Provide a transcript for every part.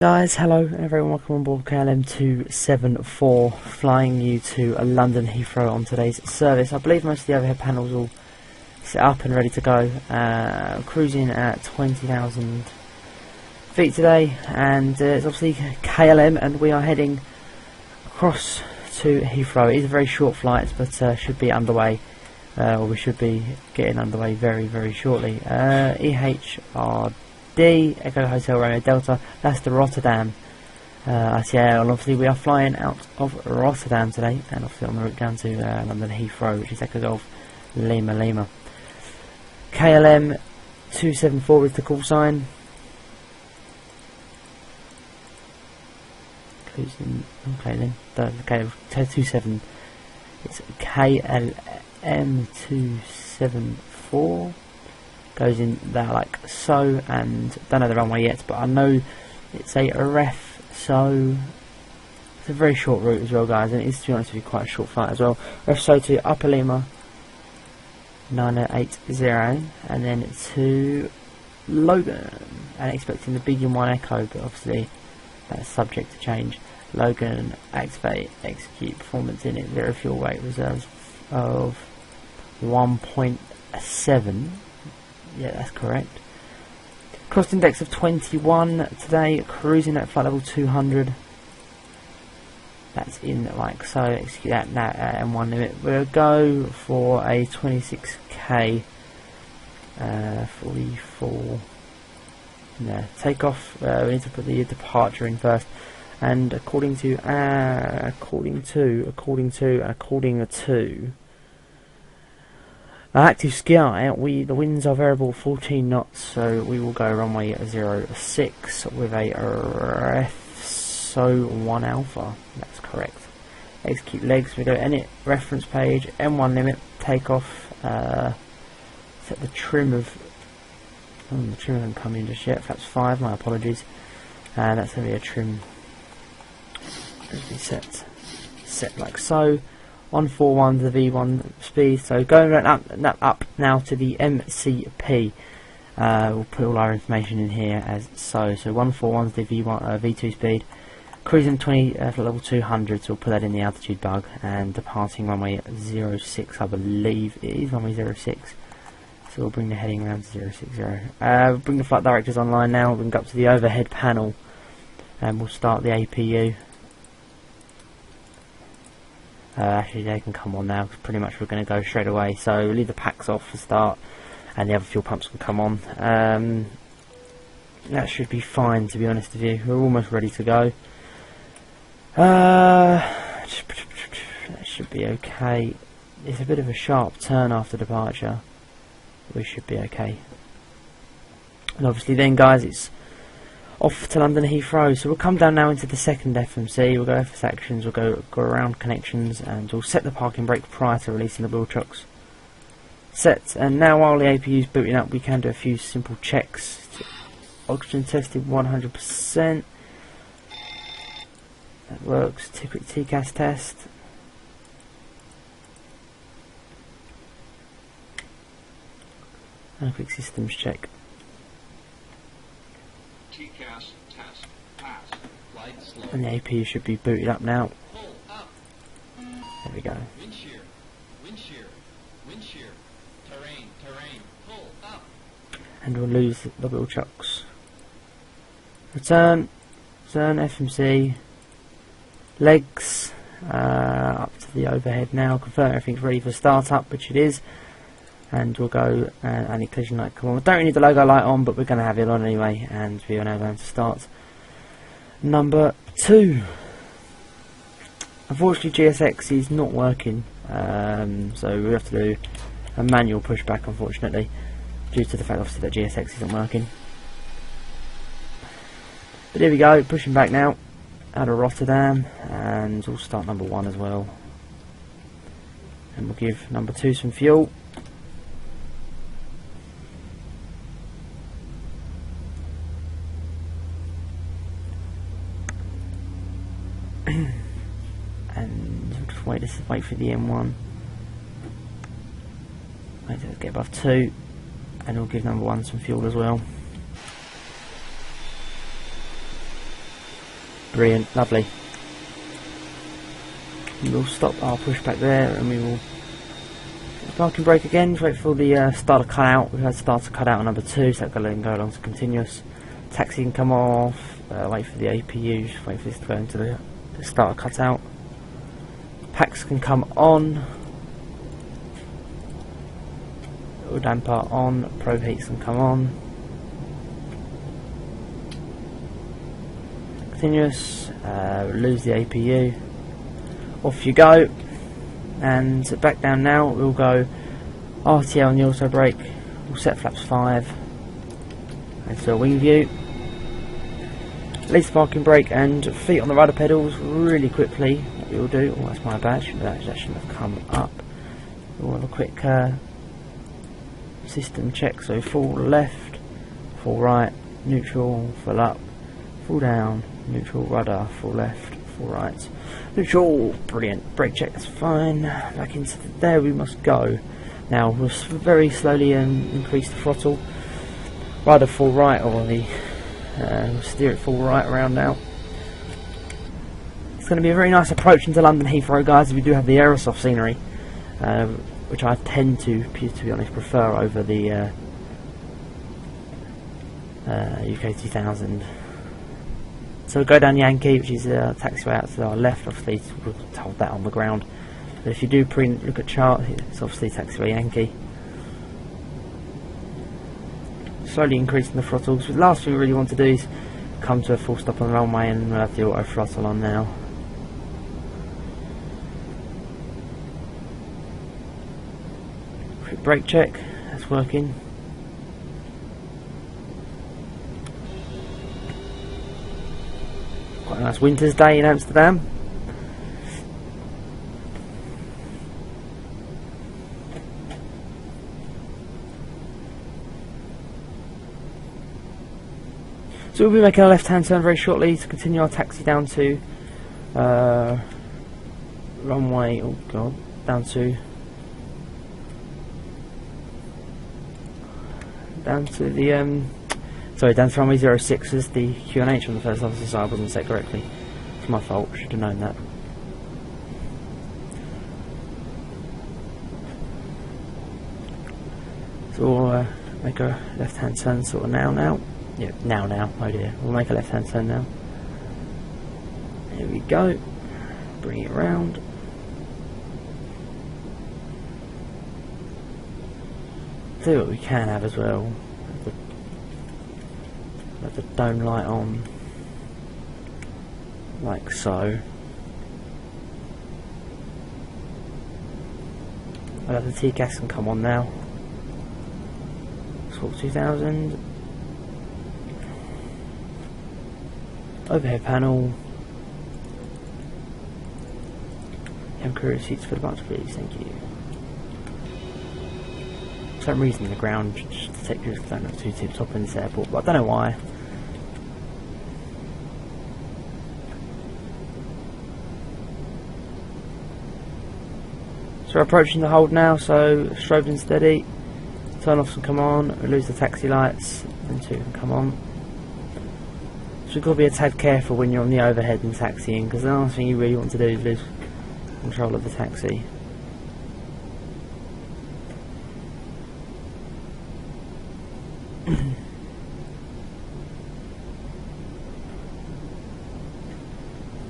Guys, hello everyone, welcome on board KLM274, flying you to London Heathrow on today's service. I believe most of the overhead panels all set up and ready to go. Cruising at 20,000 feet today, and it's obviously KLM, and we are heading across to Heathrow. It is a very short flight, but should be underway, or we should be getting underway very shortly. EHRD Echo Hotel Romeo Delta, that's the Rotterdam ICAO, and obviously we are flying out of Rotterdam today, and obviously on the route down to London Heathrow, which is Echo Golf Lima. KLM274 is the call sign. Okay then, okay, 27, it's KLM274. Goes in there like so, and don't know the runway yet, but I know it's a ref, so it's a very short route as well, guys, and it is, to be honest with you, quite a short flight as well. Ref so to Upper Lima 9080, and then to Logan, and expecting the big in-1 Echo, but obviously that's subject to change. Logan, activate, execute, performance in it, 0 fuel weight, reserves of 1.7. Yeah, that's correct. Cross index of 21 today, cruising at flight level 200. That's in like so. Execute that now at M1 limit. We'll go for a 26k 44. No, takeoff. We need to put the departure in first. And according to active sky, the winds are variable 14 knots, so we will go runway 06 with a ref so 1 alpha. That's correct. Execute legs. We go init reference page, M1 limit, takeoff. Set the trim of. The trim hasn't come in just yet. That's 5. My apologies. And that's going to be a trim. Set like so. 141 to the V1 speed, so going right up now to the MCP. We'll put all our information in here as so. So 141 is the V2 speed, cruising 20 for level 200. So we'll put that in the altitude bug, and departing runway 06. I believe it is runway 06. So we'll bring the heading around to 060. We'll bring the flight directors online now. We'll go up to the overhead panel, and we'll start the APU. Actually, they can come on now, because pretty much we're going to go straight away. So we'll leave the packs off for start, and the other fuel pumps can come on. That should be fine, to be honest with you. We're almost ready to go. That should be okay. It's a bit of a sharp turn after departure. We should be okay. And obviously then, guys, it's off to London Heathrow. So we'll come down now into the second FMC. We'll go FS actions, we'll go around connections, and we'll set the parking brake prior to releasing the wheel chocks. Set. And now while the APU is booting up, we can do a few simple checks. Oxygen tested 100%. That works. Quick TCAS test. And a quick systems check. And the APU should be booted up now. There we go. And we'll lose the wheel chocks. Return FMC. Legs up to the overhead now. Confirm everything's ready for startup, which it is. And we'll go and the collision light come on. We don't need the logo light on, but we're going to have it on anyway, and we are now going to start number 2. Unfortunately, GSX is not working, so we have to do a manual pushback, unfortunately, due to the fact obviously that GSX isn't working. But here we go, pushing back now out of Rotterdam, and we'll start number 1 as well, and we'll give number 2 some fuel. And just wait for the M1. Wait till it get above 2, and we'll give number 1 some fuel as well. Brilliant, lovely. We'll stop our pushback there, and we will parking brake again. Just wait for the starter cut out. We've had starter cut out on number 2, so that'll go along to continuous. Taxi can come off. Wait for the APU. Just wait for this to go into the starter cut out. Packs can come on. Little damper on. Probe heats can come on. Continuous. Lose the APU. Off you go. And back down now. We'll go RTL on the auto brake. We'll set flaps 5. And so wing view. Release parking brake and feet on the rudder pedals really quickly. What we'll do. Oh, that's my badge. That shouldn't have come up. We'll have a quick system check. So full left, full right, neutral, full up, full down, neutral, rudder, full left, full right, neutral. Brilliant. Brake check, that's fine. Back into there we must go. Now we'll very slowly increase the throttle. Rudder full right, or the we'll steer it full right around now. It's going to be a very nice approach into London Heathrow, guys. We do have the aerosoft scenery, which I tend to be honest, prefer over the UK 2000. So we'll go down Yankee, which is a taxiway out to our left. Obviously, we'll hold that on the ground. But if you do look at chart, it's obviously taxiway Yankee. Slowly increasing the throttles. The last thing we really want to do is come to a full stop on the runway, and we'll have the auto throttle on now. Quick brake check, that's working. Quite a nice winter's day in Amsterdam. So we'll be making a left-hand turn very shortly to continue our taxi down to runway. Oh god, down to the sorry, down to runway 06 as the QNH on the first officer side wasn't set correctly. It's my fault. Should have known that. So we'll make a left-hand turn sort of now. Yeah, now, oh dear. We'll make a left-hand turn now. Here we go. Bring it round. See what we can have as well. Let the dome light on. Like so. I'll have the T-gas can come on now. Swap 2000. Overhead panel. Crew seats for the bunch, please. Thank you. For some reason, the ground just detectors don't look too tip top in this airport, but I don't know why. So we're approaching the hold now. So strobe and steady. Turn offs can come on. We lose the taxi lights, and 2 can come on. So you've got to be a tad careful when you're on the overhead and taxiing, because the last thing you really want to do is lose control of the taxi.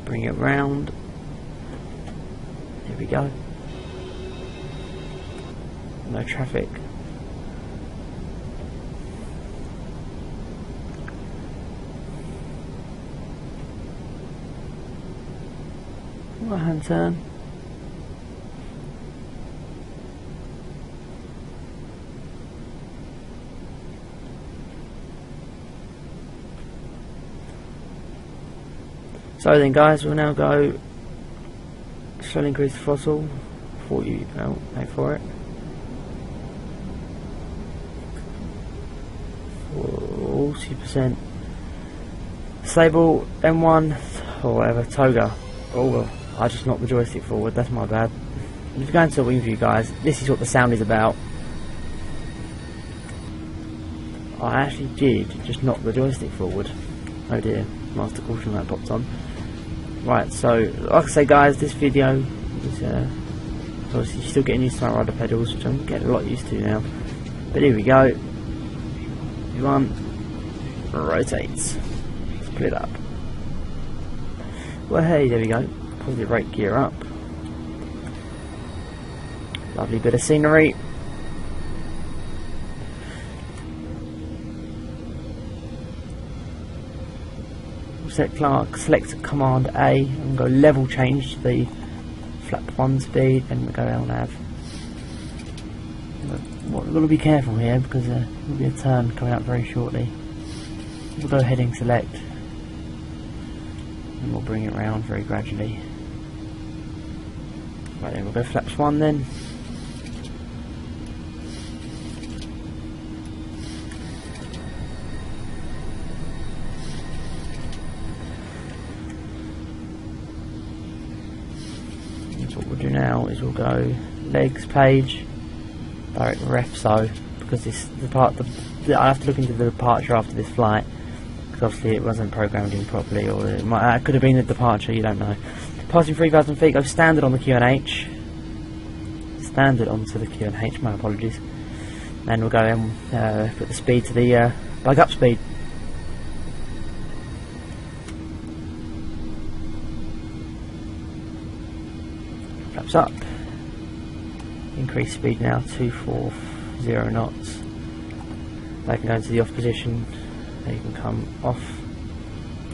Bring it round. Here we go. No traffic. Right hand turn. So then guys, we'll now go slowly increase the throttle for you. Oh, wait for it. 40%. Stable M1 or whatever, Toga. Oh well, I just knocked the joystick forward, that's my bad. If you're going to a wing view guys, this is what the sound is about. I actually did just knock the joystick forward. Oh dear, master caution light popped on. Right, so like I say guys, this video is obviously still getting used to my rider pedals, which I'm getting a lot used to now. But here we go. One, rotates, split up. Well, hey, there we go. Positive brake gear up. Lovely bit of scenery. Select Command A and go level change to the flap 1 speed, and we go LNAV. We've got to be careful here because there will be a turn coming up very shortly. We'll go heading select and we'll bring it round very gradually. Right then, we'll go flaps 1 then. What we'll do now is we'll go legs page, direct ref, so because this I have to look into the departure after this flight because obviously it wasn't programmed in properly, or it could have been the departure, you don't know. Passing 3,000 feet, go standard on the QNH, standard onto the QNH, my apologies, and we'll go and put the speed to the bug up speed. Flaps up, increase speed now 240 knots. They can go into the off position, they can come off.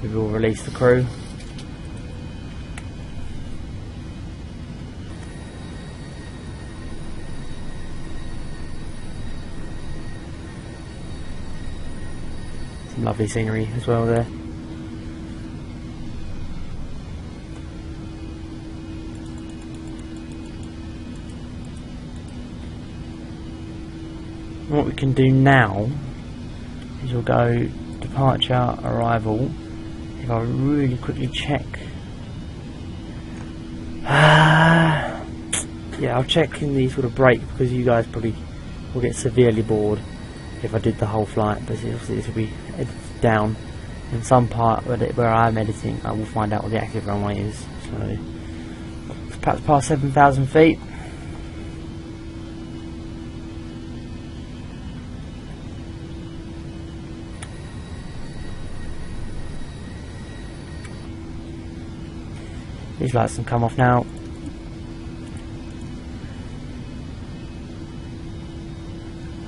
We will release the crew. Some lovely scenery as well there. What we can do now is we'll go departure, arrival. If I really quickly check, yeah, I'll check in the sort of break because you guys probably will get severely bored if I did the whole flight. But obviously this will be edited down. In some part where I'm editing, I will find out what the active runway is. So it's perhaps past 7,000 feet. These lights can come off now.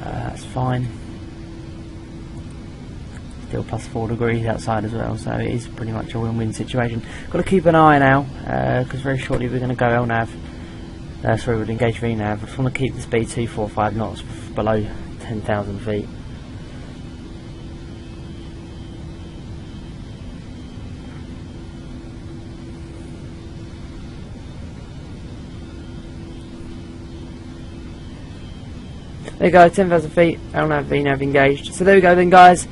That's fine. Still plus 4 degrees outside as well, so it is pretty much a win-win situation. Got to keep an eye now, because very shortly we're going to go LNAV. Sorry, we'll engage VNAV. I just want to keep the speed 245 knots below 10,000 feet. There you go, 10,000 feet, LNAV, VNAV engaged. So there we go then guys,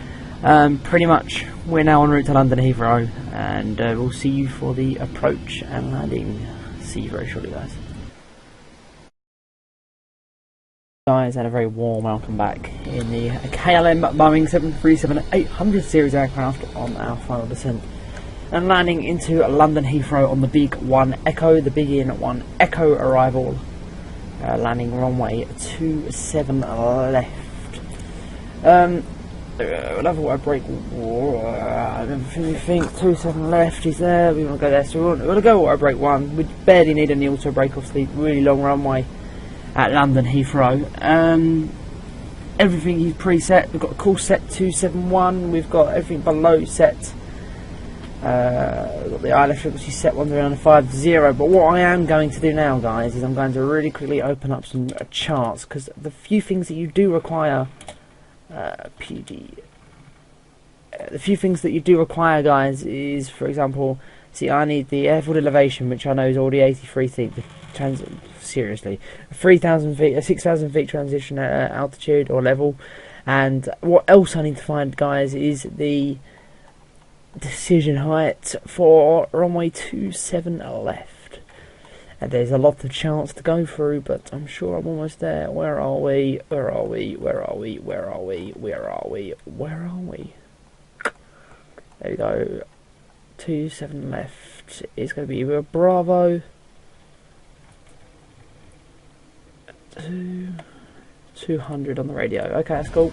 pretty much we're now en route to London Heathrow, and we'll see you for the approach and landing. See you very shortly guys. Guys, and a very warm welcome back in the KLM Boeing 737-800 series aircraft on our final descent and landing into London Heathrow on the Big 1 Echo, the Big In 1 Echo arrival. Landing runway 27 left. Level wide brake. I think 27 left is there. We want to go there, so we want to go auto brake 1. We barely need any auto brake off the really long runway at London Heathrow. Everything is preset. We've got a course set 271. We've got everything below set. We've got the ILF frequency set 150, but what I am going to do now guys is I'm going to really quickly open up some charts, because the few things that you do require the few things that you do require guys is, for example, see, I need the airfield elevation, which I know is already 83 feet. Seriously, 3,000 feet, 6,000 feet transition altitude or level. And what else I need to find guys is the decision height for runway 27 left. And there's a lot of charts to go through, but I'm sure I'm almost there. Where are we? Where are we? Where are we? Where are we? Where are we? Where are we? There we go. 27 left. left is going to be either a Bravo 200 on the radio. Okay, that's cool.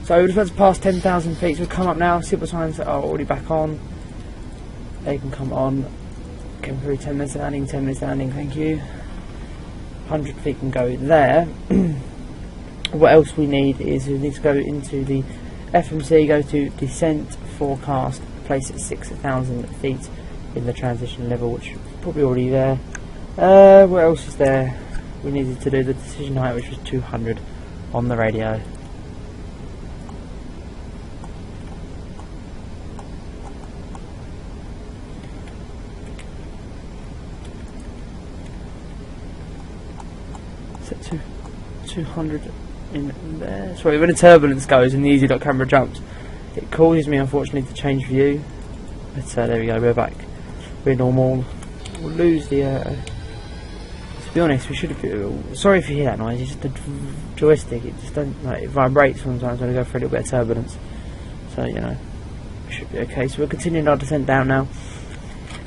So we're just about to pass 10,000 feet, so we'll come up now, see what signs are already back on. They can come on. Come through 10 minutes landing, 10 minutes landing, thank you. 100 feet can go there. What else we need is we need to go into the FMC, go to descent forecast, place at 6,000 feet in the transition level, which is probably already there. What else is there? We needed to do the decision height, which was 200 on the radio. Set 200 in there. Sorry, when the turbulence goes and the easy.camera jumps, it causes me unfortunately to change view. But there we go, we're back. We're normal. We'll lose the. To be honest, we should have. Sorry if you hear that noise. It's just the joystick. It just don't like, it vibrates sometimes when I go for a little bit of turbulence. So you know, it should be okay. So we're continuing our descent down now,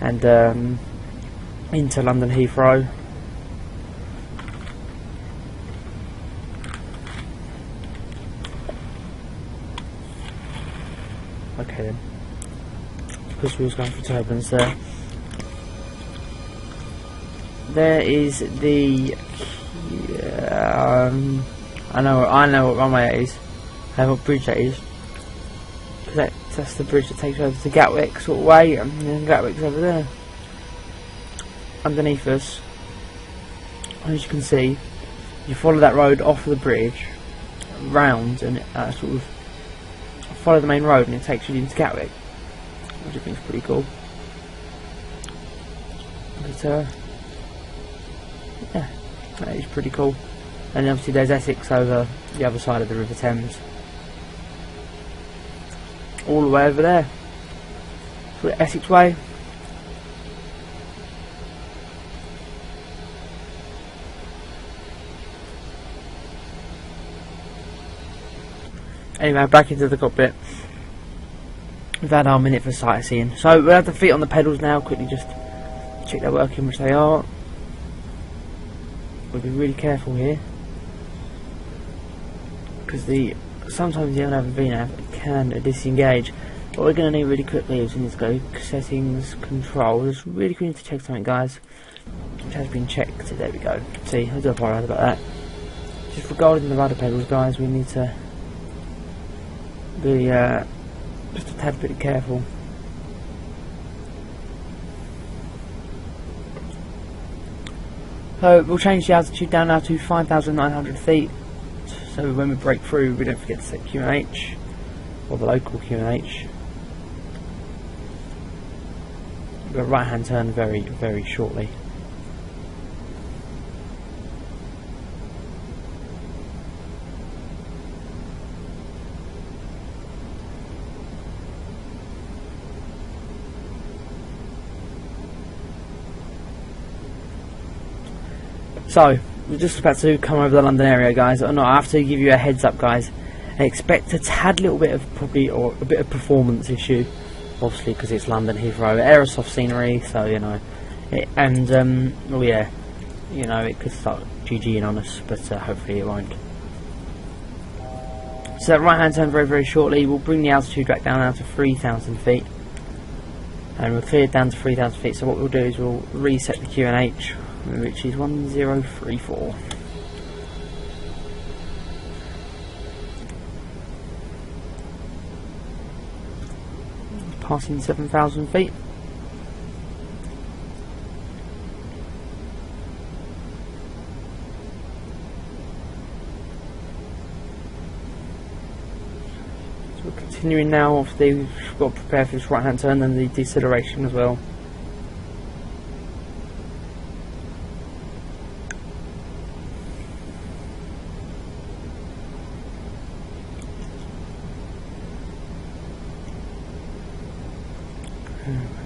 and into London Heathrow. Okay then, because we was going for turbulence there. There is the I know what runway it is. I know what bridge that is. Cause that's the bridge that takes over to Gatwick sort of way, and then Gatwick's over there. Underneath us, as you can see, you follow that road off the bridge, round, and sort of follow the main road, and it takes you into Gatwick, which I think is pretty cool. But yeah, that is pretty cool. And obviously there's Essex over the other side of the River Thames, all the way over there. So the Essex way. Anyway, back into the cockpit. We've had our minute for sightseeing. So we'll have the feet on the pedals now, quickly just check they're working, which they are. We'll be really careful here, because sometimes the LNAV and VNAV can disengage. What we're going to need really quickly is we need to go settings, controls. Really quickly need to check something, guys, which has been checked. There we go. See, I do apologise about that. Just regarding the rudder pedals, guys, we need to be just a tad bit careful. So we'll change the altitude down now to 5,900 feet, so when we break through we don't forget to set QNH, or the local QNH. We've got a right hand turn very, very shortly. So, we're just about to come over the London area, guys. No, I have to give you a heads up, guys. I expect a tad little bit of or a bit of performance issue, obviously because it's London Heathrow. Aerosoft scenery, so you know, oh yeah, you know, it could start GGing on us, but hopefully it won't. So that right hand turn very, very shortly. We'll bring the altitude back down now to 3,000 feet, and we'll clear it down to 3,000 feet. So what we'll do is we'll reset the QNH, which is 1034. Passing 7,000 feet. So we're continuing now. Obviously, we've got to prepare for this right hand turn and the deceleration as well.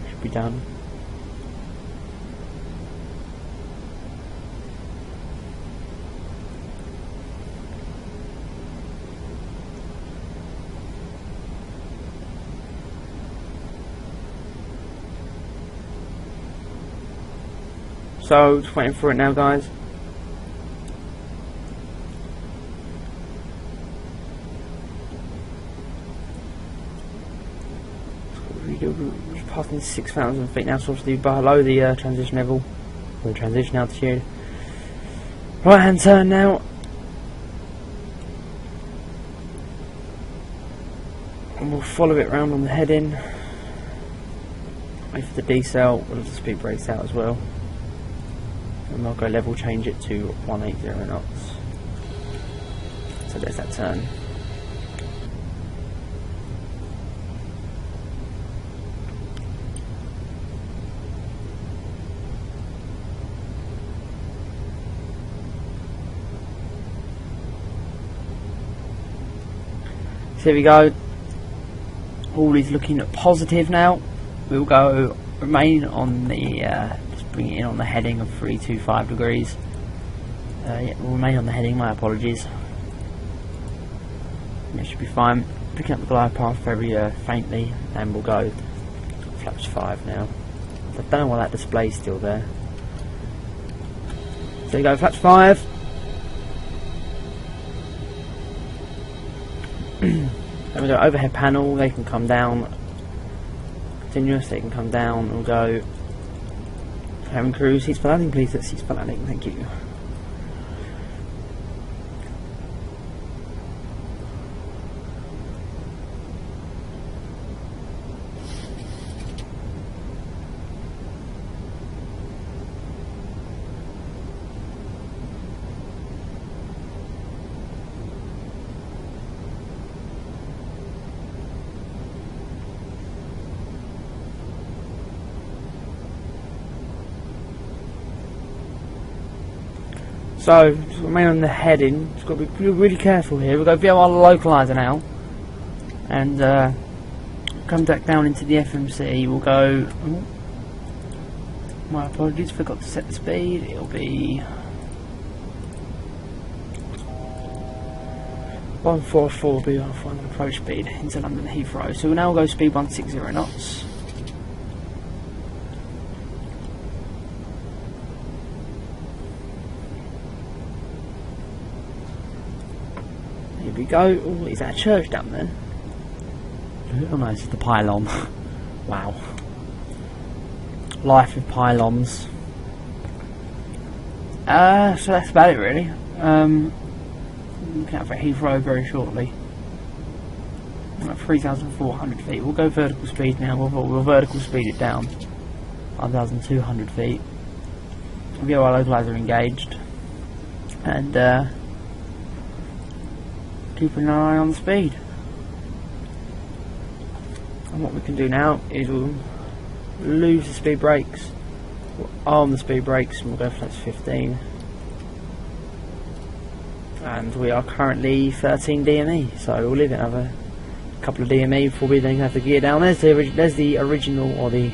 Should be done. So just waiting for it now, guys. We're passing 6,000 feet now, so obviously below the transition level, or the transition altitude. Right hand turn now. And we'll follow it round on the heading. Wait for the decel, we'll have the speed brakes out as well. And I'll go level change it to 180 knots. So there's that turn. So here we go. All is looking positive now. We'll go remain on the just bring it in on the heading of 325 degrees. Yeah, we'll remain on the heading. My apologies. It should be fine. Picking up the glide path very faintly, and we'll go flaps 5 now. I don't know why that display's still there. So we go flaps 5. Then we go overhead panel, they can come down continuous, they can come down. We'll go cabin crew, seats for landing please, that's seats for landing, thank you. So, just remain on the heading. Just got to be really careful here. We'll go via our localizer now, and come back down into the FMC. We'll go. Oh, my apologies, forgot to set the speed. It'll be 144 will be our final approach speed into London Heathrow. So we'll now go speed 160 knots. Here we go. Oh, is that a church down there? Oh no, it's the pylon. Wow. Life with pylons. So that's about it really. Looking out for Heathrow very shortly. We're at 3,400 feet. We'll go vertical speed now. We'll vertical speed it down. 5,200 feet. We'll get our localizer engaged. And keep an eye on the speed. And what we can do now is we'll lose the speed brakes, we'll arm the speed brakes, and we'll go flaps 15. And we are currently 13 DME, so we'll leave it another couple of DME before we then have the gear down. There's the original, or the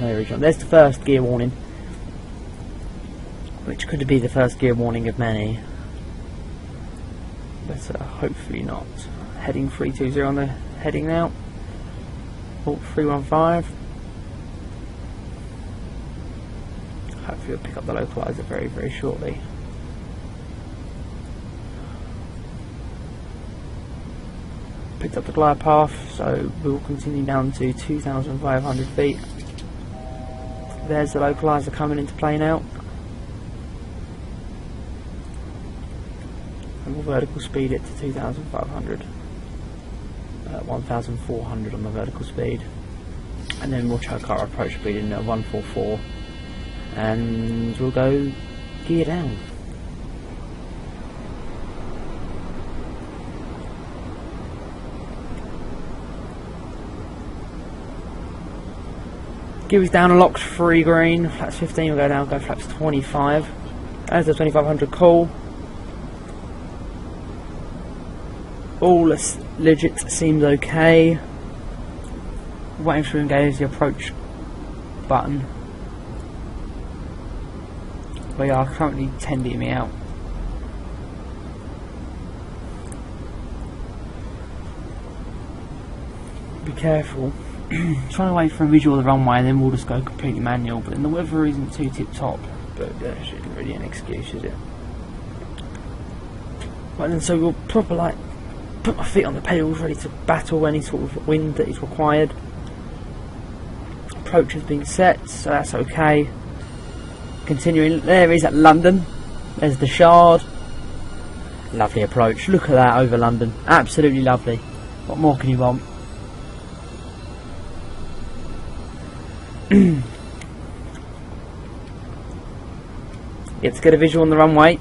no original. There's the first gear warning, which could be the first gear warning of many. But hopefully not. Heading 320 on the heading now. Port 315. Hopefully we'll pick up the localizer very, very shortly. Picked up the glide path, so we'll continue down to 2,500 feet. There's the localizer coming into play now. And we'll vertical speed it to 2,500. 1,400 on the vertical speed. And then we'll chuck our approach speed in at 144. And we'll go gear down. Gear is down, locked 3 green, flaps 15 will go down, go flaps 25. As the 2,500 call. All legit seems okay. Waiting to engage the approach button. We are currently 10 DME out. Be careful. Trying to wait for a visual of the runway, and then we'll just go completely manual. But then the weather isn't too tip top. but there's not really an excuse, is it? Right then, so we'll proper like put my feet on the pedals, ready to battle any sort of wind that is required. Approach has been set, so that's okay. Continuing, there is at London. There's the Shard. Lovely approach. Look at that over London. Absolutely lovely. What more can you want? Get to get a visual on the runway.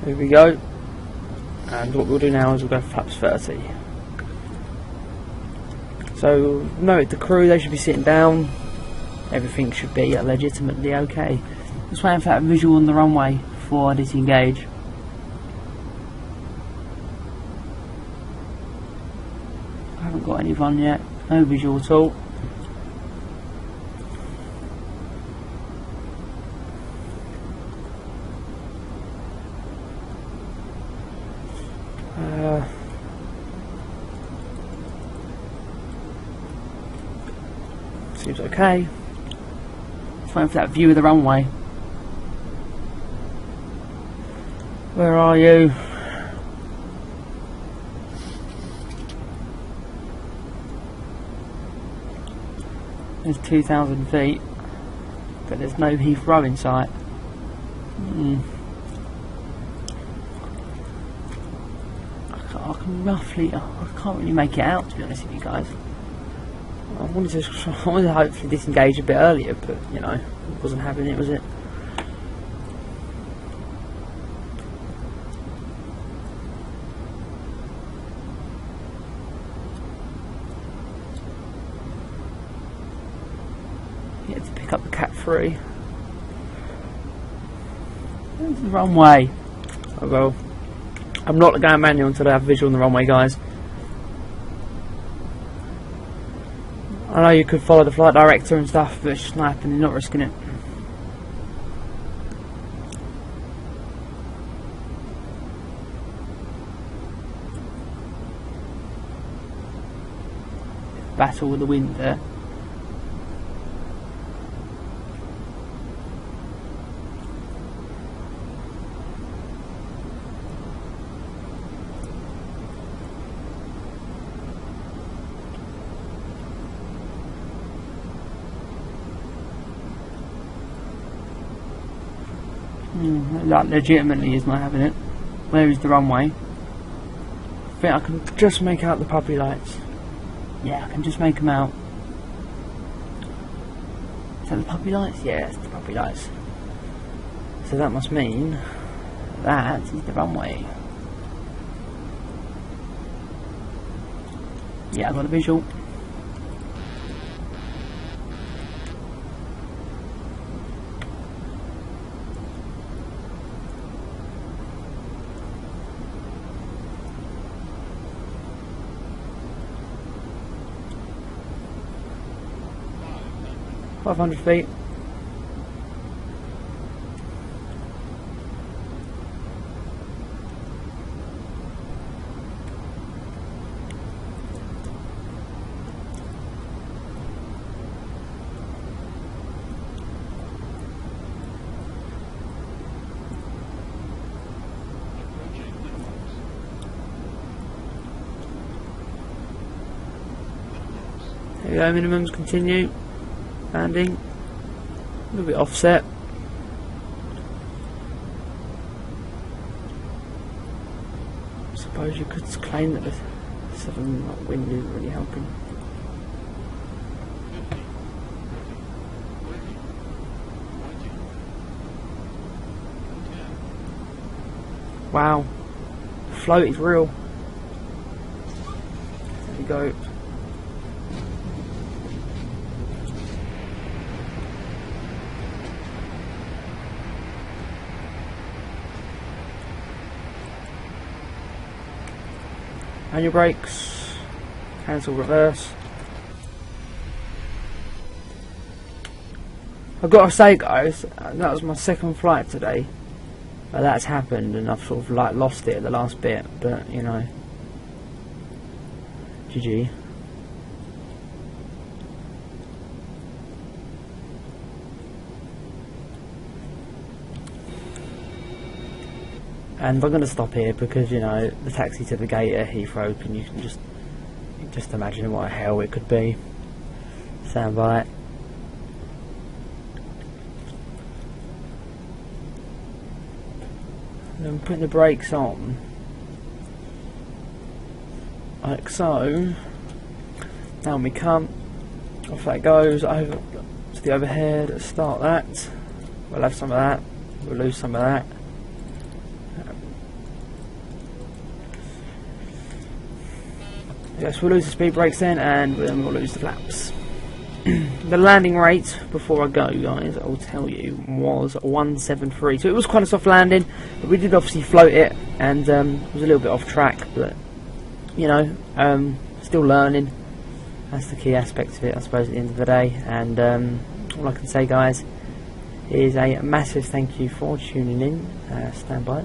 Here we go, and what we'll do now is we'll go for flaps 30. So note the crew, they should be sitting down, everything should be legitimately okay. Just waiting for that visual on the runway before I disengage. I haven't got anyone yet, no visual at all. Seems okay. Just waiting for that view of the runway. Where are you? There's 2,000 feet, but there's no Heathrow in sight. I can roughly, I can't really make it out, to be honest with you guys. I wanted to hopefully disengage a bit earlier, but you know, it wasn't happening, was it? Yeah, to pick up the Cat 3. There's the runway. Oh well. I'm not going manual until I have visual on the runway, guys. I know you could follow the flight director and stuff, but it's just not happening, not risking it. Battle with the wind there. That legitimately is not having it. Where is the runway? I think I can just make out the puppy lights. Yeah, I can just make them out. Is that the puppy lights? Yeah, it's the puppy lights. So that must mean that is the runway. Yeah, I got a visual. .500 feet. There we go, minimums continue. Landing. A little bit offset. I suppose you could claim that the southern wind isn't really helping. Wow. Float is real. There we go. Manual brakes. Cancel reverse. I've got to say, guys, that was my second flight today. That's happened, and I've sort of like lost it at the last bit, but you know, GG. And I'm going to stop here because, you know, the taxi to the gate at Heathrow, and you can just imagine what a hell it could be. Stand by. And I'm putting the brakes on, like so. Down we come. Off that goes, over to the overhead. Start that. We'll have some of that. We'll lose some of that. Yes, we'll lose the speed brakes then, and then we'll lose the flaps. The landing rate, before I go, guys, I'll tell you, was 173. So it was quite a soft landing, but we did obviously float it, and it was a little bit off track, but, you know, still learning. That's the key aspect of it, I suppose, at the end of the day. And all I can say, guys, is a massive thank you for tuning in. Stand by.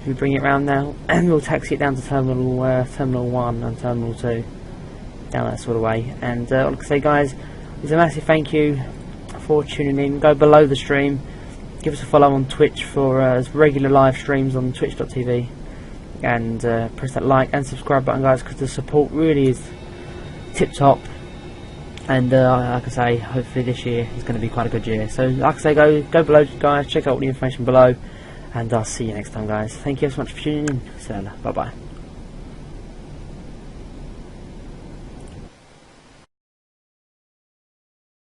We bring it round now, and we'll taxi it down to Terminal 1 and Terminal 2, down that sort of way. And all I can say, guys, is a massive thank you for tuning in. Go below the stream, give us a follow on Twitch for regular live streams on twitch.tv, and press that like and subscribe button, guys, because the support really is tip top. And like I say, hopefully this year is going to be quite a good year. So like I say, go below, guys, check out all the information below. And I'll see you next time, guys. Thank you so much for tuning in. Bye bye.